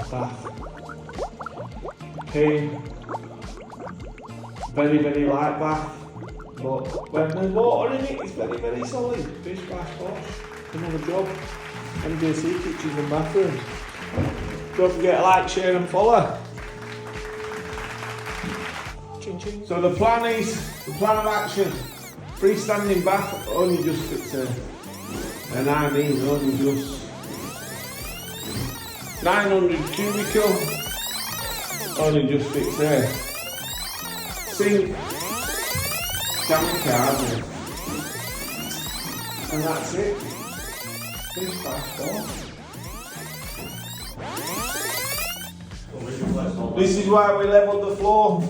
bath. Clean, very, very light bath, but when there's water in it, it's very, very solid. Bish bash bosh. Another job. MJC Kitchens and Bathrooms. Don't forget to like, share and follow. Ching ching. So the plan of action, freestanding bath only just fits an RD, only just 900 cubicle, only just fits there. Sink, camera card, and that's it. Bish bash bosh. This is why we levelled the floor,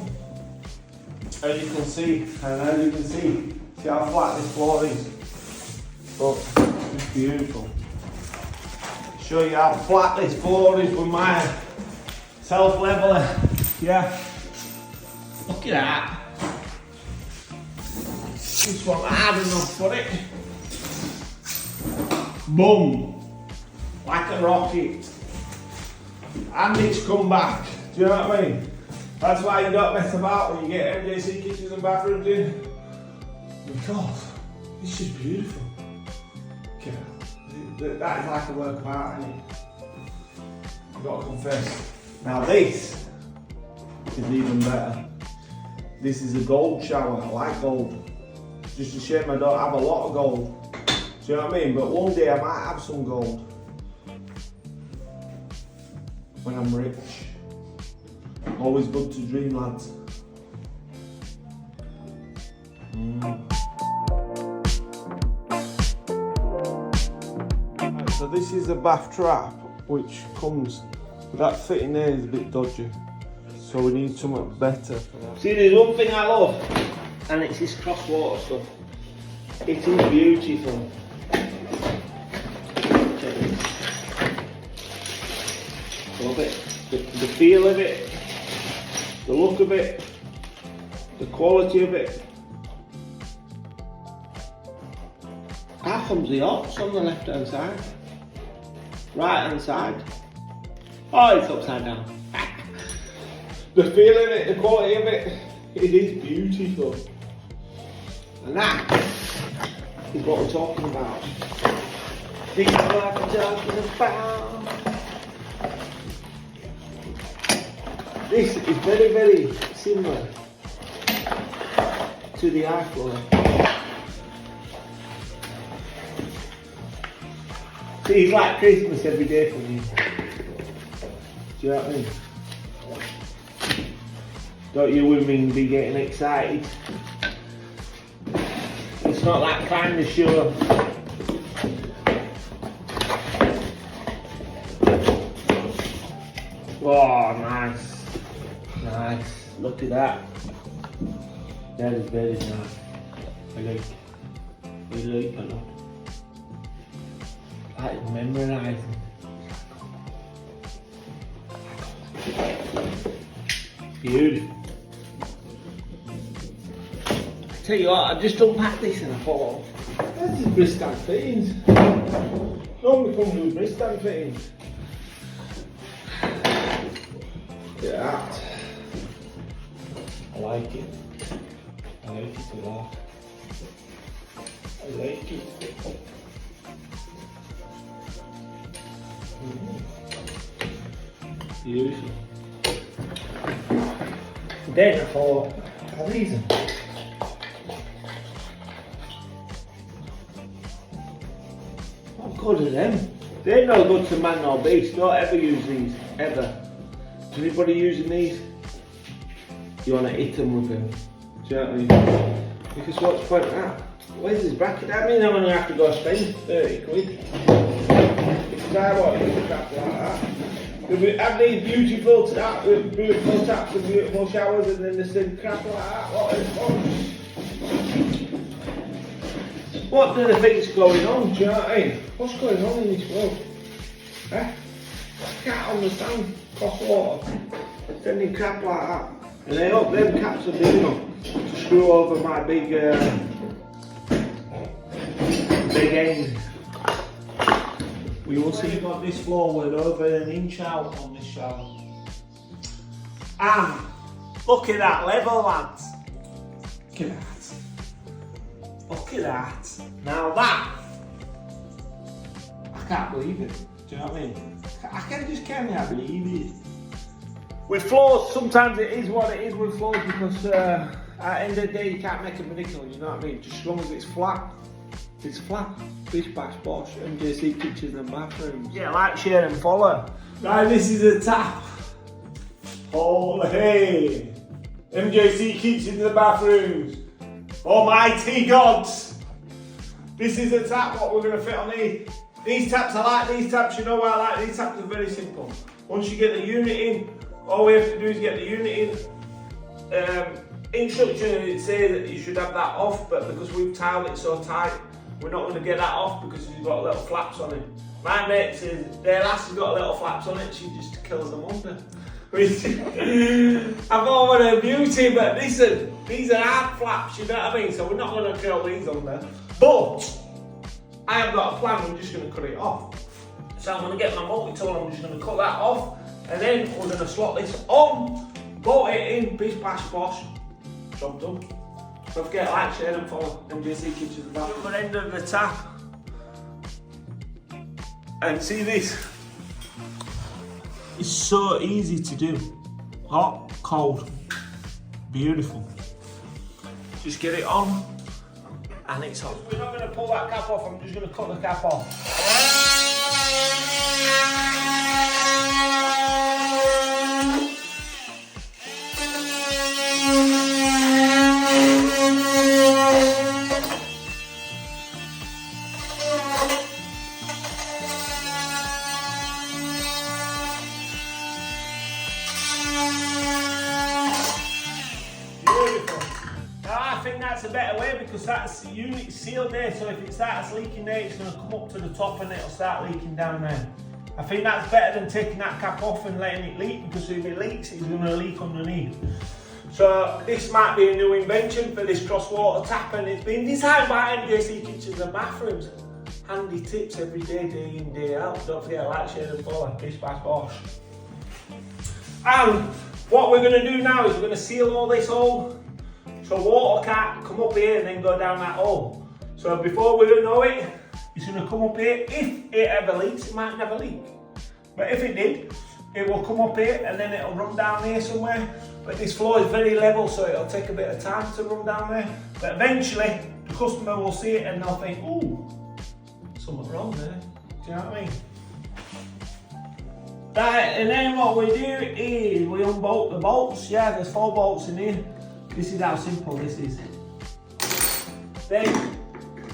as you can see, and as you can see how flat this floor is. But it's beautiful. Show you how flat this floor is with my self-leveller. Yeah. Look at that. This one hard enough for it. Boom. Like a rocket. And it's come back. Do you know what I mean? That's why you don't mess about when you get MJC Kitchens and Bathrooms in. Because this is beautiful. Okay. That is like a work of art, isn't it? I've got to confess. Now this is even better. This is a gold shower. I like gold. Just a shame I don't have a lot of gold. Do you know what I mean? But one day I might have some gold. When I'm rich. Always good to dream, lads. Right, so this is the bath trap, which comes, that fitting there is a bit dodgy. So we need something better for that. See, there's one thing I love, and it's this cross water stuff. It is beautiful. Love it. The feel of it, the look of it, the quality of it. How comes the hops on the left hand side? Right hand side. Oh, it's upside down. The feel of it, the quality of it, it is beautiful. And that is what we're talking about. This is what I'm talking about. This is very, very similar to the eye floor. See, it's like Christmas every day for me. Do you know what I mean? Don't you women be getting excited? It's not that kind of show. Oh, nice. Nice. Look at that. That is very nice. I like it. I like it a lot. That is memorizing. Beautiful. I tell you what, I just unpacked this and I thought, this is Bristol fittings. Normally comes with Bristol fittings. Look at that. I like it. I like it a lot. I like it. Beautiful. Then I thought, are these them? What good are them? They're no good to man or beast. Don't ever use these, ever. Is anybody using these? You want to hit them with them. Do you know what I mean? Because what's the point of that? Where's this bracket? I mean, I'm going to have to go spend 30 quid. Because I want to use a crap like that. Have these beautiful taps and beautiful showers and then there's some crap like that. What is fun? What do they think's going on? Do you know what I mean? What's going on in this world? Eh? I can't understand cross water sending crap like that. And I hope them cats are big enough to screw over my big end. We will see got this floor with over an inch out on this shower. And look at that level, lads. Look at that. Look at that. Now that, I can't believe it. Do you know what I mean? I just can't believe it. With floors, sometimes it is what it is with floors because at the end of the day you can't make it ridiculous, you know what I mean? Just as long as it's flat. It's flat. Bish bash bosh, MJC Kitchens and Bathrooms. Yeah, like, share and follow. Right, this is a tap. Oh hey! MJC Kitchens and Bathrooms. Almighty gods! This is a tap, what we're going to fit on these. These taps, I like these taps, you know why I like these taps? They're very simple. Once you get the unit in, all we have to do is get the unit in. Instruction, it says that you should have that off, but because we've tiled it so tight, we're not going to get that off because you've got little flaps on it. My mate says their lass has got little flaps on it, she just kills them under. I thought what a beauty, but listen, these are hard flaps, you know what I mean? So we're not going to curl these under. But I have got a plan, I'm just going to cut it off. So I'm going to get my multi-tool, I'm just going to cut that off, and then we're going to slot this on, bolt it in, bish bash bosh, job done. Don't forget, like, share and follow MJC Kitchens and Bathrooms. Other end of the tap. And see this? It's so easy to do. Hot, cold, beautiful. Just get it on and it's on. We're not going to pull that cap off, I'm just going to cut the cap off. That's a better way because that's the unit sealed there, so if it starts leaking there it's going to come up to the top and it'll start leaking down there. I think that's better than taking that cap off and letting it leak, because if it leaks it's going to leak underneath. So this might be a new invention for this cross water tap, and it's been designed by MJC Kitchens and Bathrooms. Handy tips every day, day in, day out. Don't forget to like, share and follow. Bish bash bosh. And what we're going to do now is we're going to seal all this hole so water can't come up here and then go down that hole. So before we know it, it's going to come up here. If it ever leaks, it might never leak. But if it did, it will come up here and then it'll run down here somewhere. But this floor is very level, so it'll take a bit of time to run down there. But eventually, the customer will see it and they'll think, ooh, something wrong there. Do you know what I mean? Right, and then what we do is we unbolt the bolts. Yeah, there's 4 bolts in here. This is how simple this is. Then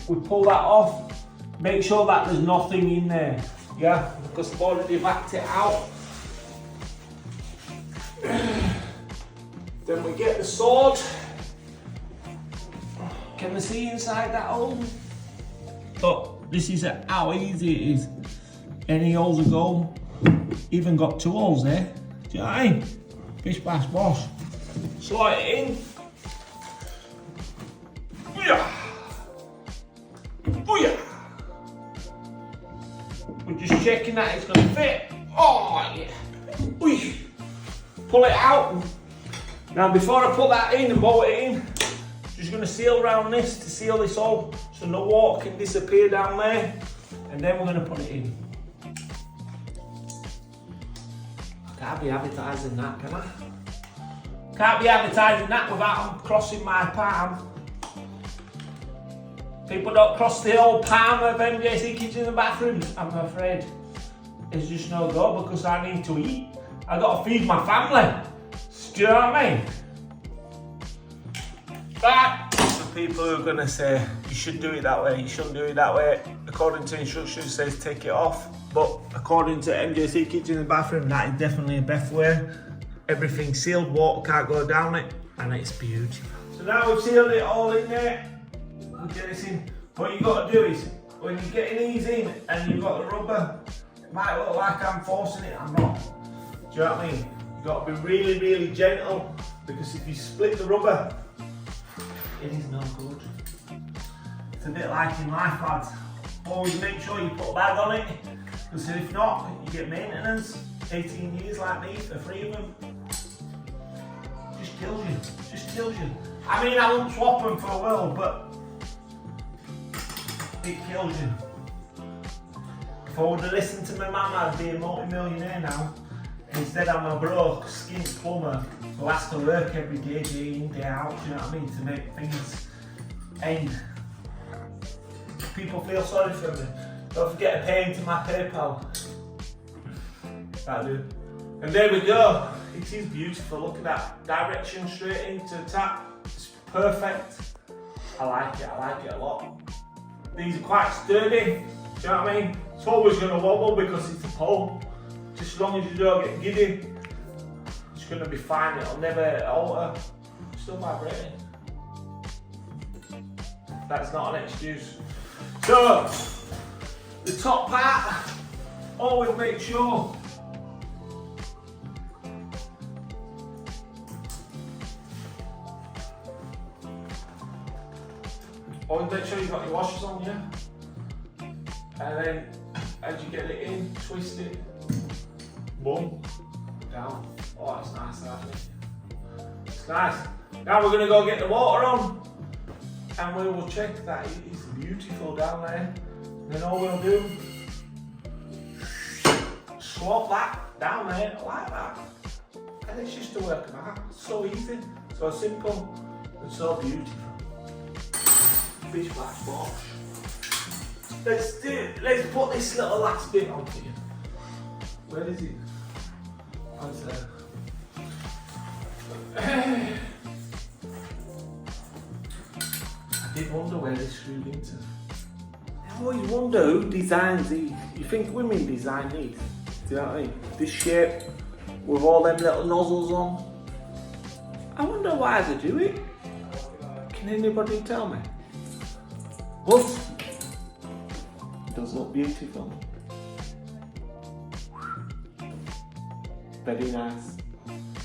we pull that off, make sure that there's nothing in there, yeah, because I've already backed it out. Then we get the sword. Can you see inside that hole? But this is how easy it is. Any holes a go. Even got 2 holes there. Do you know what I mean? Bish bash bosh. Slide it in. Booyah! Booyah! We're just checking that it's going to fit. Oh yeah! Booyah! Pull it out. Now before I put that in and bolt it in, just going to seal around this to seal this hole so no water can disappear down there, and then we're going to put it in. I can't be advertising that, can I? Can't be advertising that without crossing my palm. People don't cross the old palm of MJC Kitchens and Bathrooms, I'm afraid. It's just no go because I need to eat. I got to feed my family. Do you know what I mean? But for people who are going to say, you should do it that way, you shouldn't do it that way. According to instructions, it says take it off. But according to MJC Kitchens and Bathrooms, that is definitely a best way. Everything's sealed, water can't go down it, and it's beautiful. So now we've sealed it all in there. We'll get this in. What you've got to do is, when you're getting these in and you've got the rubber, it might look like I'm forcing it, I'm not. Do you know what I mean? You've got to be really, really gentle, because if you split the rubber, it is no good. It's a bit like in life, lads. Always make sure you put a bag on it, Because if not, you get maintenance, 18 years like me for 3 of them. Just kills you, just kills you. I mean, I won't swap them for a world, but it kills you. If I would have listened to my mama, I'd be a multi-millionaire now. Instead, I'm a broke, skint plumber who has to work every day, day in, day out, you know what I mean, to make things end. People feel sorry for me. Don't forget to pay into my PayPal. That'll do. And there we go. It is beautiful. Look at that. Direction straight into the tap. It's perfect. I like it a lot. These are quite sturdy. Do you know what I mean? It's always going to wobble because it's a pole. Just as long as you don't get giddy, it's going to be fine. It'll never alter. It's still vibrating. That's not an excuse. So, the top part, always make sure you've got your washers on, yeah? And then, as you get it in, twist it, boom, down. Oh, that's nice, isn't it? It's nice. Now we're going to go get the water on, and we will check that it is beautiful down there. Then all we'll do, swap that down there like that. And it's just a work of art. So easy, so simple, and so beautiful. Fish bash bosh. Let's put this little last bit onto you. Where is it? Oh, it's there. I did wonder where this screwed into. I always wonder who designs these. You think women design these? Do you know what I mean? This shape with all them little nozzles on. I wonder why they do it. Can anybody tell me? But it does look beautiful. Very nice.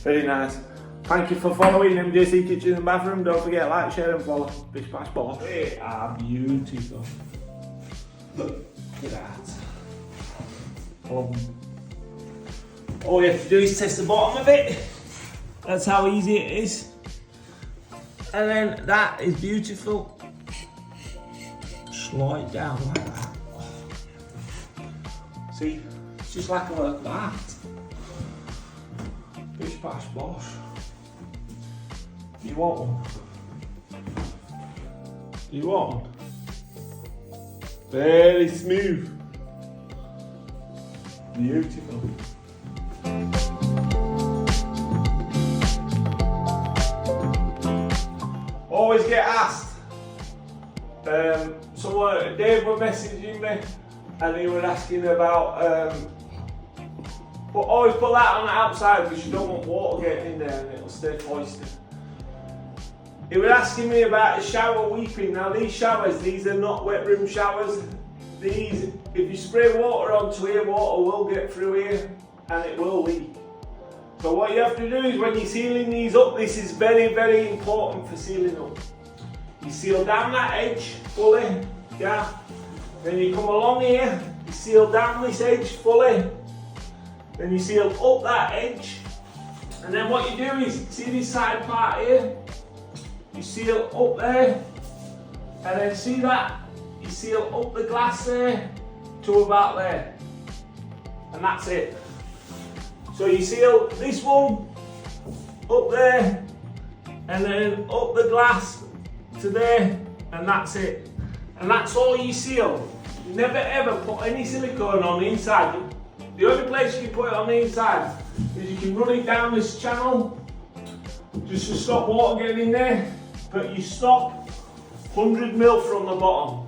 Very nice. Thank you for following MJC Kitchen and Bathroom. Don't forget, like, share and follow. Bish bash bosh. They are beautiful. Look at that. All you have to do is test the bottom of it. That's how easy it is. And then that is beautiful. Slide down like that. See, it's just like a work of art. Bish bash bosh. You want one? You want one? Very smooth. Beautiful. Always get asked. Someone, Dave was messaging me and he was asking about, but always put that on the outside because you don't want water getting in there and it'll stay moist. He was asking me about a shower weeping. Now these showers, these are not wet room showers. These, if you spray water onto here, water will get through here and it will leak. So what you have to do is when you're sealing these up, this is very, very important for sealing up. You seal down that edge fully, yeah. Then you come along here, you seal down this edge fully. Then you seal up that edge. And then what you do is, see this side part here? You seal up there. And then see that? You seal up the glass there to about there. And that's it. So you seal this one up there. And then up the glass to there, and that's it. And that's all you seal. You never ever put any silicone on the inside. The only place you can put it on the inside is you can run it down this channel just to stop water getting in there, but you stop 100 mil from the bottom.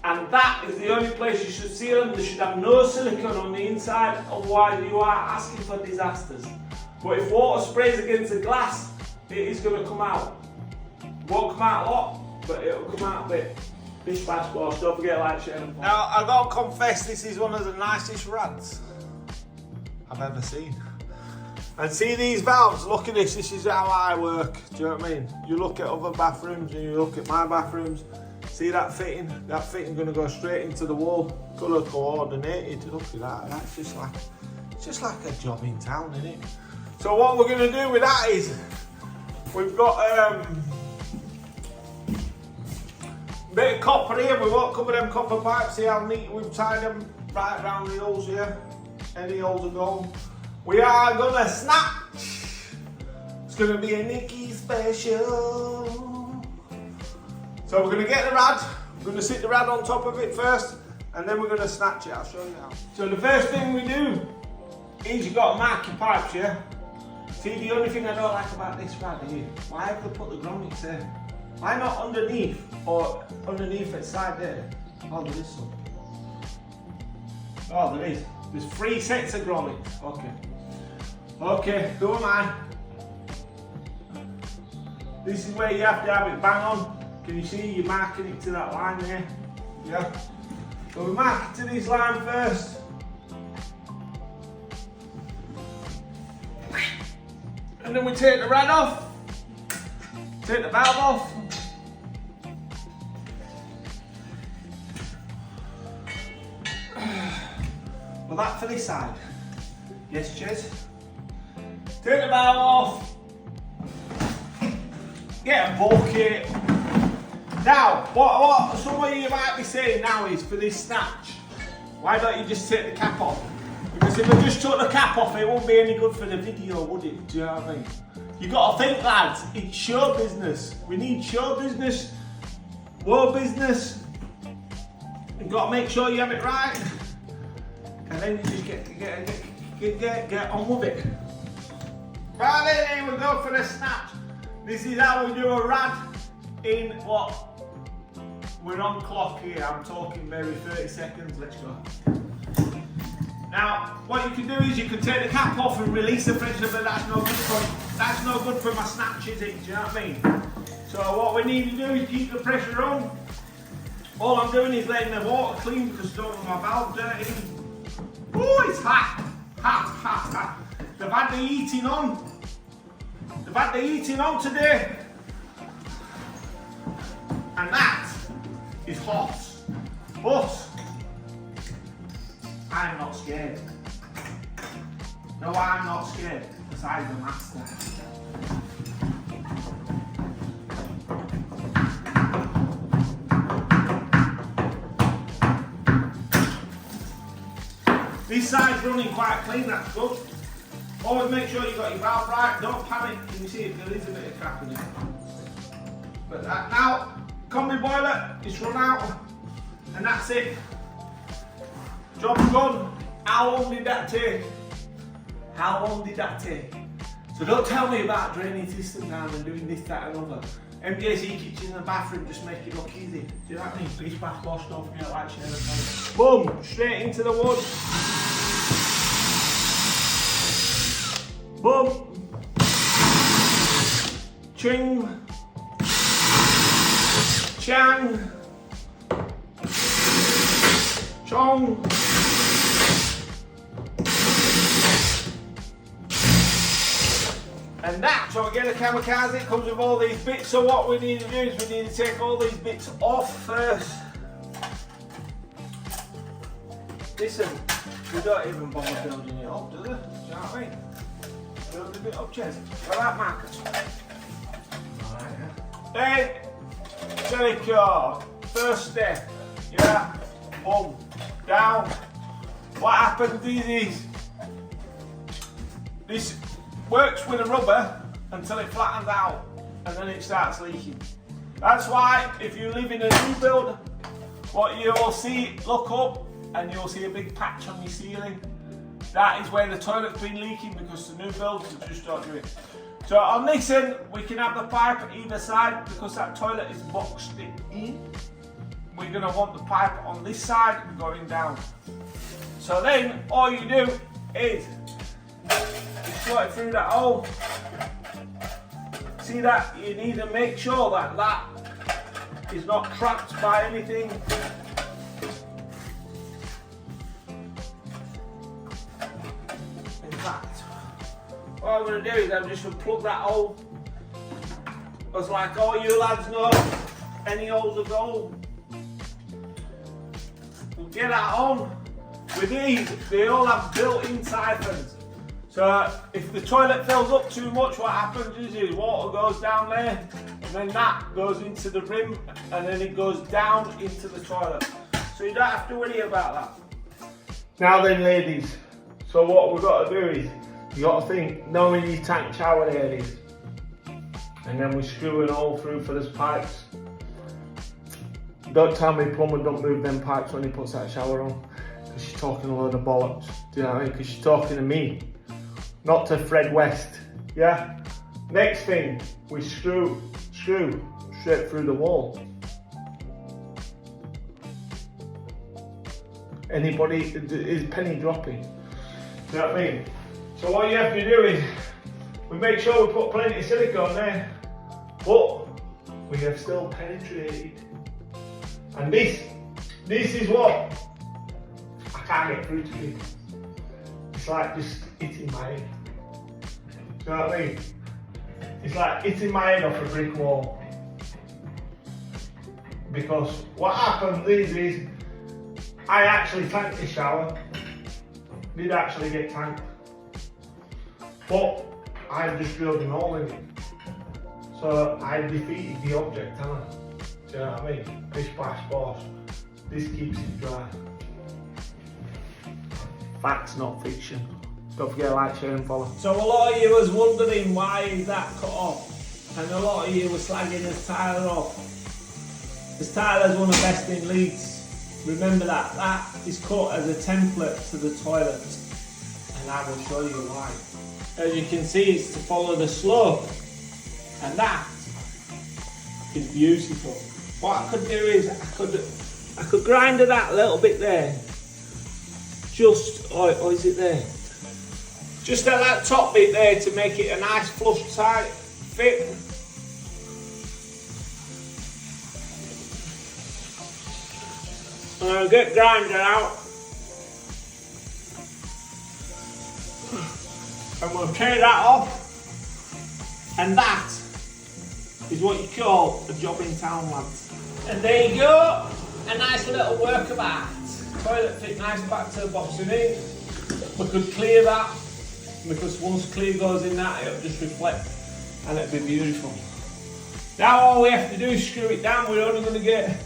And that is the only place you should seal them. They should have no silicone on the inside, otherwise you are asking for disasters. But if water sprays against the glass, it is going to come out. It won't come out a lot, but it'll come out a bit. Bish bash bosh. Don't forget to like, share and follow. Now, I've got to confess, this is one of the nicest rants I've ever seen. And see these valves, look at this is how I work, do you know what I mean? You look at other bathrooms and you look at my bathrooms, See that fitting? That fitting gonna go straight into the wall. Colour coordinated. Look at that. That's just like a job in town, isn't it? So what we're gonna do with that is we've got a bit of copper here. We won't cover them copper pipes. See how neat we've tied them right around the holes here. Any holes are gone. We are gonna snatch. It's gonna be a Nicky special. So we're gonna get the rad. We're gonna sit the rad on top of it first, and then we're gonna snatch it. I'll show you how. So the first thing we do is you've got to mark your pipes, yeah? See, the only thing I don't like about this rad here, why have they put the grommets there? Why not underneath, or underneath its side there? Oh, there is some. Oh, there is. There's 3 sets of grommets. Okay. Okay, who am I? This is where you have to have it bang on. Can you see you're marking it to that line there? Yeah. So we mark it to this line first. And then we take the rad off. Take the valve off. Well, that for this side. Yes, Jez. Take the valve off. Get a bucket. Now, what some of you might be saying now is for this snatch, why don't you just take the cap off? Because if I just took the cap off, it wouldn't be any good for the video, would it? Do you know what I mean? You got to think, lads, it's show business. We need show business, war business. You've got to make sure you have it right. And then you just get on with it. Right then, here we go for the snatch. This is how we do a rad in what? We're on clock here, I'm talking maybe 30 seconds, let's go. Now, what you can do is you can take the cap off and release the pressure, but that's no good for my snatch, is it? Do you know what I mean? So what we need to do is keep the pressure on. All I'm doing is letting the water clean because I don't want my valve dirty. Oh, it's hot, hot, hot, hot. They've had the heating on. They've had the heating on today. And that is hot. But I'm not scared. No, I'm not scared because I'm the master. This side's running quite clean, that's good. Always make sure you've got your valve right, don't panic. Can you see it? There is a bit of crap in it. But that now, combi boiler, it's run out, and that's it. Job's done. How long did that take? How long did that take? So don't tell me about draining system down and doing this, that and other. MJC kitchen and bathroom just make it look easy. Do you know what I mean? Please bath wash, don't forget like, share and comment. Boom, straight into the wood. Boom. Ching. Chang. Chong. And that, so again, a kamikaze, it comes with all these bits. So what we need to do is we need to take all these bits off first. Listen, we don't even bother building it up, do they? Do you know what I mean? Build a bit up, chest. Got that, Marcus? Alright, yeah. Then, Jericho, first step. Yeah, boom, down. What happens is this works with a rubber until it flattens out and then it starts leaking. That's why if you live in a new build, what you will see, look up and you'll see a big patch on your ceiling. That is where the toilet's been leaking because the new builds just don't do it. So on this end, we can have the pipe either side because that toilet is boxed in. We're going to want the pipe on this side going down. So then all you do is slot it through that hole. See that? You need to make sure that that is not trapped by anything. In fact, what I'm going to do is I'm just going to plug that hole. Because like all you lads know, any hole's a goal. get that on. With these, they all have built-in siphons. So if the toilet fills up too much, what happens is water goes down there, and then that goes into the rim, and then it goes down into the toilet. So you don't have to worry about that. Now then, ladies, so what we've got to do is, you got to think, knowing your tank shower areas, and then we screw it all through for those pipes. Don't tell me plumber don't move them pipes when he puts that shower on, because she's talking a load of bollocks. Do you know what I mean? Because she's talking to me, not to Fred West. Yeah. Next thing, we screw straight through the wall. Anybody is penny dropping. Do you know what I mean? So what you have to do is, we make sure we put plenty of silicone there, but we have still penetrated. And this is what I can't get through to people. It's like just hitting my head. Do you know what I mean? It's like hitting my head off a brick wall. Because what happens is I actually tanked the shower. Did actually get tanked. But I just drilled an hole in it. So I defeated the object, haven't I? Do you know what I mean? Bish bash bosh. This keeps it dry. Facts, not fiction. Don't forget to like, share and follow. So a lot of you was wondering why is that cut off, and a lot of you were slagging this Tyler off. This Tyler's one of the best in Leeds. Remember that. That is cut as a template to the toilet, and I will show you why. As you can see, it's to follow the slope, and that is beautiful. What I could do is I could grind that little bit there. Just, or is it there? Just at that top bit there to make it a nice flush tight fit. And I'll get grinder out. And we'll tear that off. And that is what you call a job in town, lads. And there you go, a nice little work of art. Toilet fit nice back to the boxing in. We could clear that, because once clear goes in that, it'll just reflect and it'll be beautiful. Now all we have to do is screw it down. We're only going to get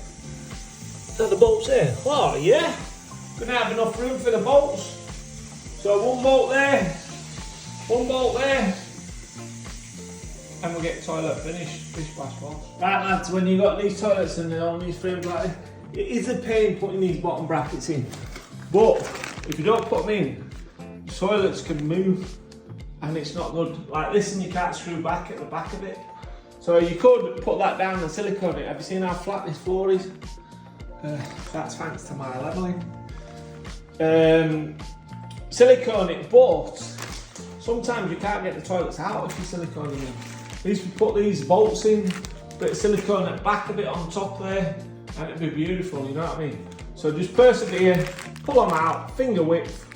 the bolts here. Oh yeah, going to have enough room for the bolts. So one bolt there, one bolt there, and we'll get the toilet finished. Bish bash bosh. Right lads, when you've got these toilets and they're on these frames like this, it is a pain putting these bottom brackets in. But if you don't put them in, toilets can move and it's not good. Like this, and you can't screw back at the back of it. So you could put that down and silicone it. Have you seen how flat this floor is? That's thanks to my leveling. Silicone it, but sometimes you can't get the toilets out if you silicone them in. At least we put these bolts in, bit of silicone at the back of it on top there, and it'd be beautiful, you know what I mean? So just persevere, pull them out, finger width,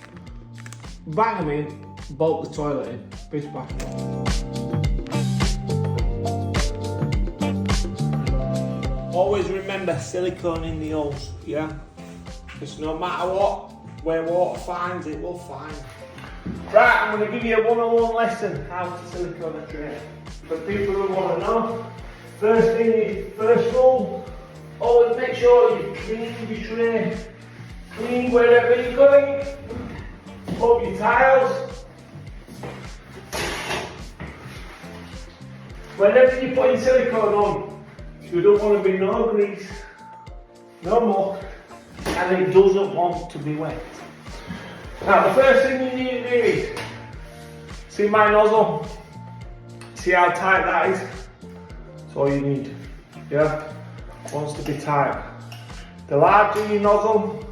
bang them in, bolt the toilet in, bish bash. Always remember silicone in the holes, yeah? Because no matter what, where water finds, it will find. Right, I'm going to give you a one-on-one lesson how to silicone a tray. For people who want to know, first thing is, first rule, always make sure you clean your tray. Clean wherever you're going, up your tiles. Whenever you're putting silicone on, you don't want to be no grease, no muck, and it doesn't want to be wet. Now the first thing you need to do is, see my nozzle? See how tight that is? That's all you need, yeah? Wants to be tight. The larger your nozzle,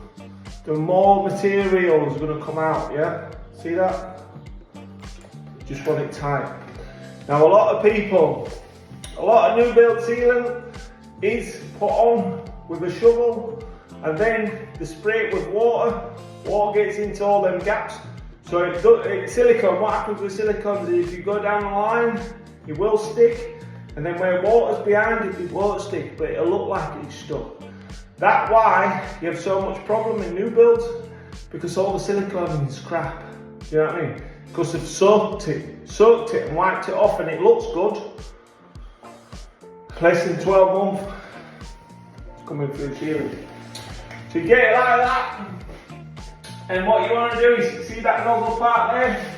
the more material is going to come out, yeah? See that? Just want it tight. Now a lot of people, a lot of new build sealant is put on with a shovel and then they spray it with water. Water gets into all them gaps. So it's silicone. What happens with silicone is if you go down the line, it will stick, and then where water's behind it, it won't stick, but it'll look like it's stuck. That's why you have so much problem in new builds, because all the silicone is crap. Do you know what I mean? Because they've soaked it and wiped it off, and it looks good. Less than 12 months, it's coming through sealing. So you get it like that, and what you want to do is, see that nozzle part there?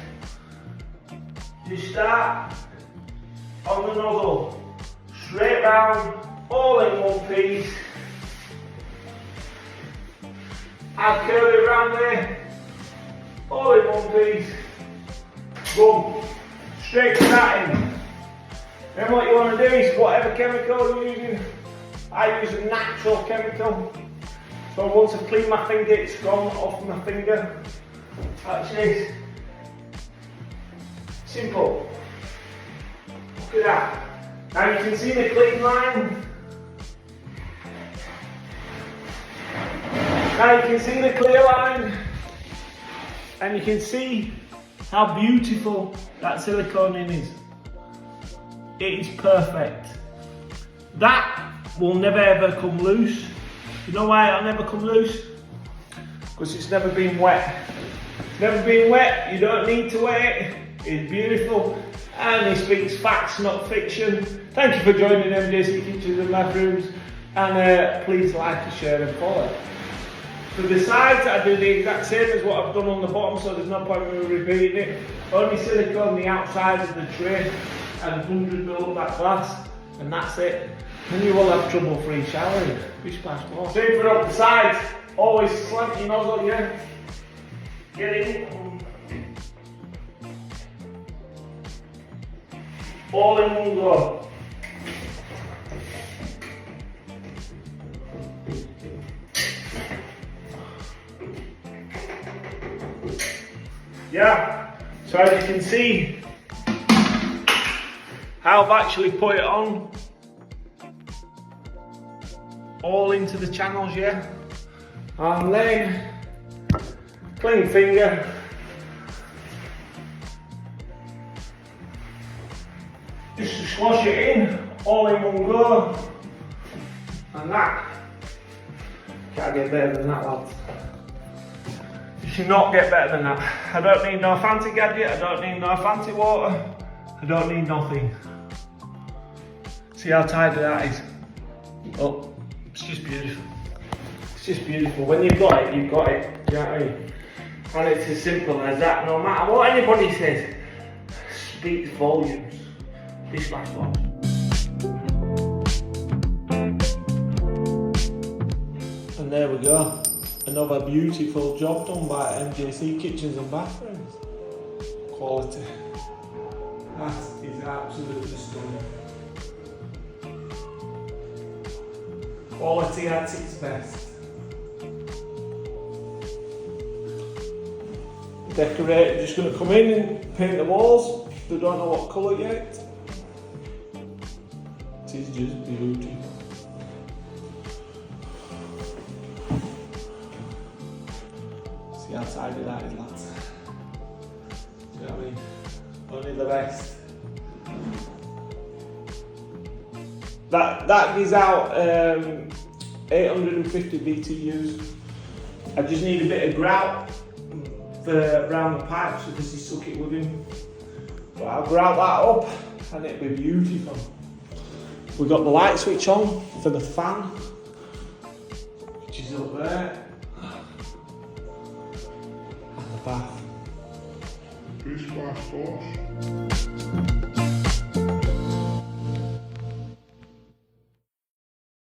You start on the nozzle, straight round, all in one piece. I'll curl it round there, all in one piece. Boom, straight to that in. Then what you want to do is, whatever chemical you're using, I use a natural chemical. So once I've cleaned my finger, it's gone off my finger. Watch this. Simple. Look at that. Now you can see the clean line. Now you can see the clear line. And you can see how beautiful that silicone is. It is perfect. That will never ever come loose. You know why it'll never come loose? Because it's never been wet. It's never been wet, you don't need to wet it. It's beautiful, and it speaks facts, not fiction. Thank you for joining MJC Kitchens and Bathrooms, and please like, share and follow. For the sides, I do the exact same as what I've done on the bottom, so there's no point in me repeating it. Only silicone the outside of the tray and 100ml that glass, and that's it. Then you will have trouble-free showering. Bish splash more. Same for up the sides. Always slant your nozzle, yeah. Get in. All in one go. Yeah. So as you can see, how I've actually put it on. All into the channels, yeah. And then, clean finger. Just to swash it in, all in one go. And that. Can't get better than that, lads. You should not get better than that. I don't need no fancy gadget, I don't need no fancy water. I don't need nothing. See how tidy that is? Oh. It's just beautiful. It's just beautiful. When you've got it, you've got it. Do you know what I mean? And it's as simple as that. No matter what anybody says, speaks volumes. This last one. And there we go. Another beautiful job done by MJC Kitchens and Bathrooms. Quality. That is absolutely stunning. Quality at its best. Decorator just going to come in and paint the walls. They don't know what colour yet. It is just beautiful. See how tidy that is, lads. Do you know what I mean? Only the best. That gives out 850 BTUs. I just need a bit of grout around the pipe, so this is suck it with him. But I'll grout that up and it'll be beautiful. We've got the light switch on for the fan, which is up there. And the bath. Bish splash bosh.